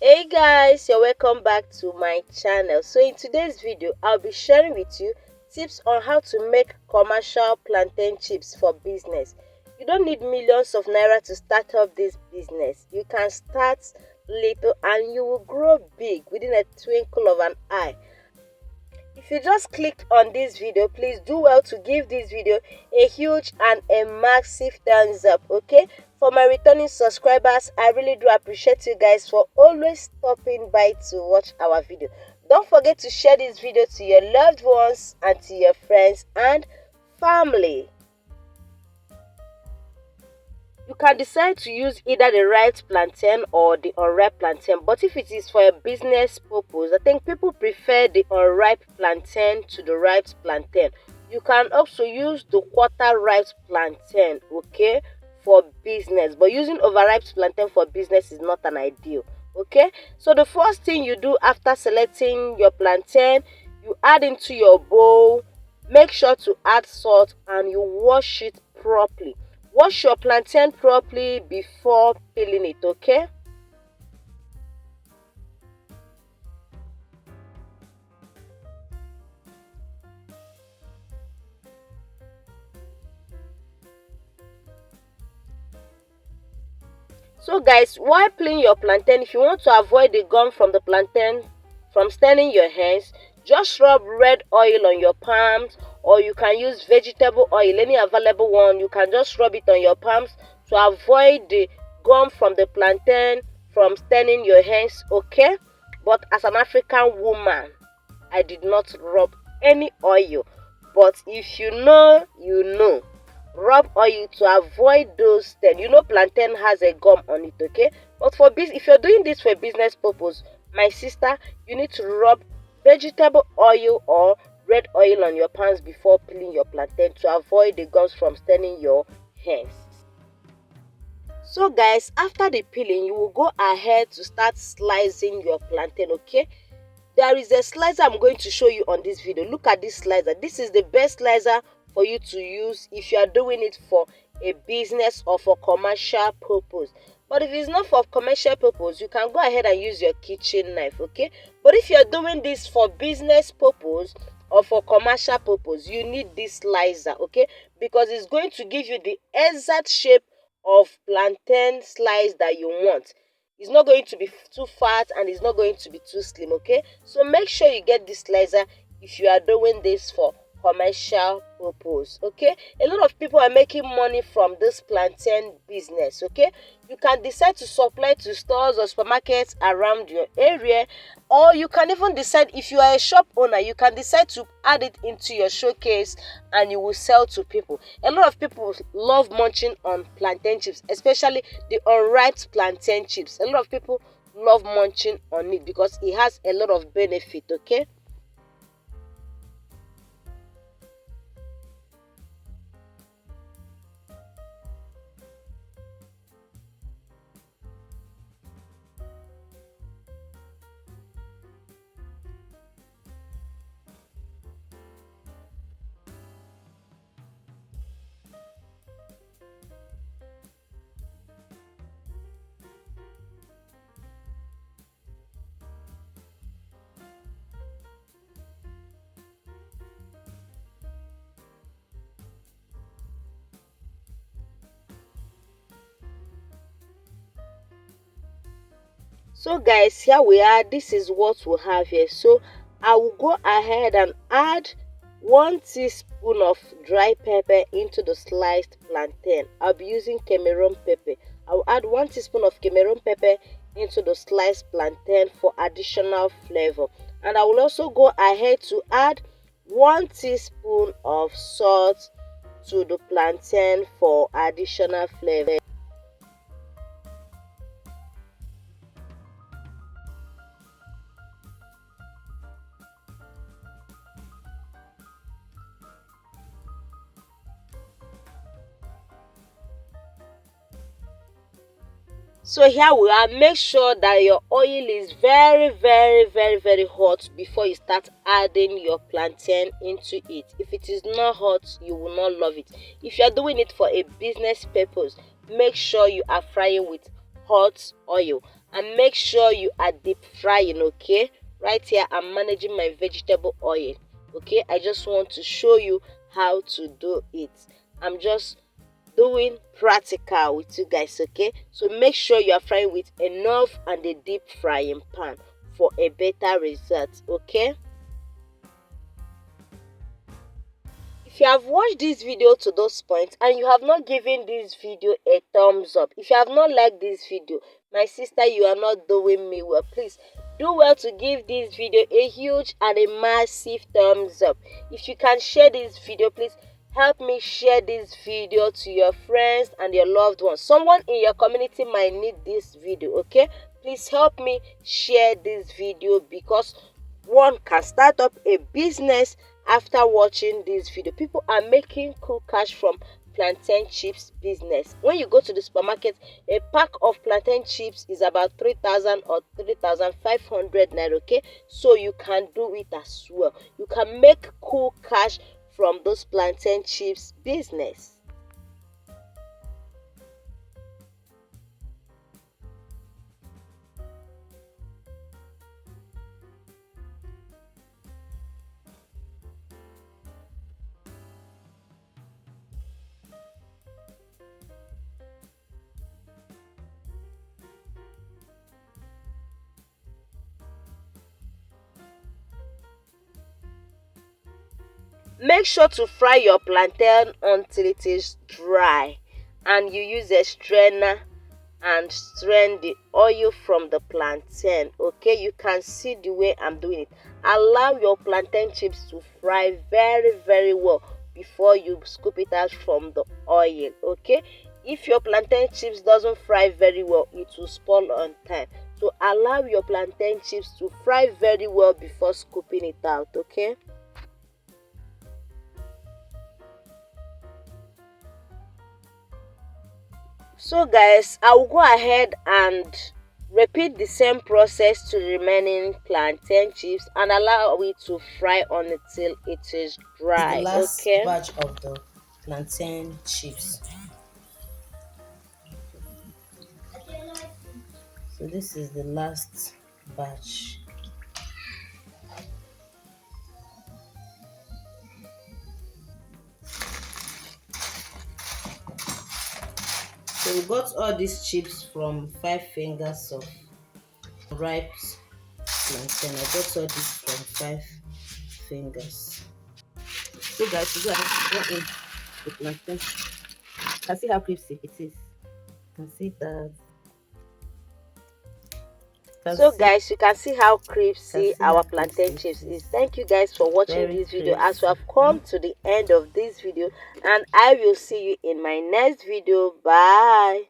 Hey guys, you're welcome back to my channel. So in today's video I'll be sharing with you tips on how to make commercial plantain chips for business. You don't need millions of naira to start up this business. You can start little and you will grow big within a twinkle of an eye. If you just clicked on this video, please do well to give this video a huge and a massive thumbs up, okay? For my returning subscribers, I really do appreciate you guys for always stopping by to watch our video. Don't forget to share this video to your loved ones and to your friends and family. You can decide to use either the ripe plantain or the unripe plantain, but if it is for a business purpose, I think people prefer the unripe plantain to the ripe plantain. You can also use the quarter ripe plantain, okay, for business, but using overripe plantain for business is not an ideal. Okay, so the first thing you do after selecting your plantain, you add into your bowl. Make sure to add salt and you wash it properly. Wash your plantain properly before peeling it, okay? So guys, while peeling your plantain, if you want to avoid the gum from the plantain from staining your hands, just rub red oil on your palms, or you can use vegetable oil, any available one. You can just rub it on your palms to avoid the gum from the plantain from staining your hands, okay? But as an African woman, I did not rub any oil. But if you know, you know. Rub oil to avoid those then plantain has a gum on it, okay? But for if you're doing this for a business purpose, my sister, you need to rub vegetable oil or red oil on your pans before peeling your plantain to avoid the gums from staining your hands. So guys, after the peeling, you will go ahead to start slicing your plantain, okay? There is a slicer I'm going to show you on this video. Look at this slicer. This is the best slicer for you to use if you are doing it for a business or for commercial purpose. But if it's not for commercial purpose, you can go ahead and use your kitchen knife, okay? But if you're doing this for business purpose or for commercial purpose, you need this slicer, okay? Because it's going to give you the exact shape of plantain slice that you want. It's not going to be too fat and it's not going to be too slim, okay? So make sure you get this slicer if you are doing this for commercial purpose, okay? A lot of people are making money from this plantain business, okay? You can decide to supply to stores or supermarkets around your area, or you can even decide, if you are a shop owner, you can decide to add it into your showcase and you will sell to people. A lot of people love munching on plantain chips, especially the unripe plantain chips. A lot of people love munching on it because it has a lot of benefit, okay? So guys, here we are. This is what we have here. So I will go ahead and add 1 teaspoon of dry pepper into the sliced plantain. I'll be using Cameroon pepper. I will add 1 teaspoon of Cameroon pepper into the sliced plantain for additional flavor. And I will also go ahead to add 1 teaspoon of salt to the plantain for additional flavor. So here we are. Make sure that your oil is very hot before you start adding your plantain into it. If it is not hot, you will not love it. If you are doing it for a business purpose, make sure you are frying with hot oil. and make sure you are deep frying. Okay, right here I'm managing my vegetable oil. Okay, I just want to show you how to do it. I'm just doing practical with you guys. Okay, so make sure you are frying with enough and a deep frying pan for a better result. Okay, if you have watched this video to those points and you have not given this video a thumbs up, if you have not liked this video, my sister, you are not doing me well. Please do well to give this video a huge and a massive thumbs up. If you can share this video, please help me share this video to your friends and your loved ones. Someone in your community might need this video. Okay, please help me share this video, because one can start up a business after watching this video. People are making cool cash from plantain chips business. When you go to the supermarket, a pack of plantain chips is about 3,000 or 3,500 naira. Okay, so you can do it as well. You can make cool cash from those plantain chips business. Make sure to fry your plantain until it is dry, and you use a strainer and strain the oil from the plantain. Okay, you can see the way I'm doing it. Allow your plantain chips to fry very well before you scoop it out from the oil. Okay, if your plantain chips doesn't fry very well, it will spoil on time. So allow your plantain chips to fry very well before scooping it out. Okay, so guys, I will go ahead and repeat the same process to the remaining plantain chips and allow it to fry until it is dry. The last Okay, batch of the plantain chips. So this is the last batch. So we got all these chips from 5 fingers of ripe plantain. I got all this from 5 fingers. So guys, we go ahead in the plantain. You can see how crispy it is. You can see that. so guys, you can see how crispy our plantain chips is. Thank you guys for watching this video. As we have come to the end of this video, and I will see you in my next video. Bye.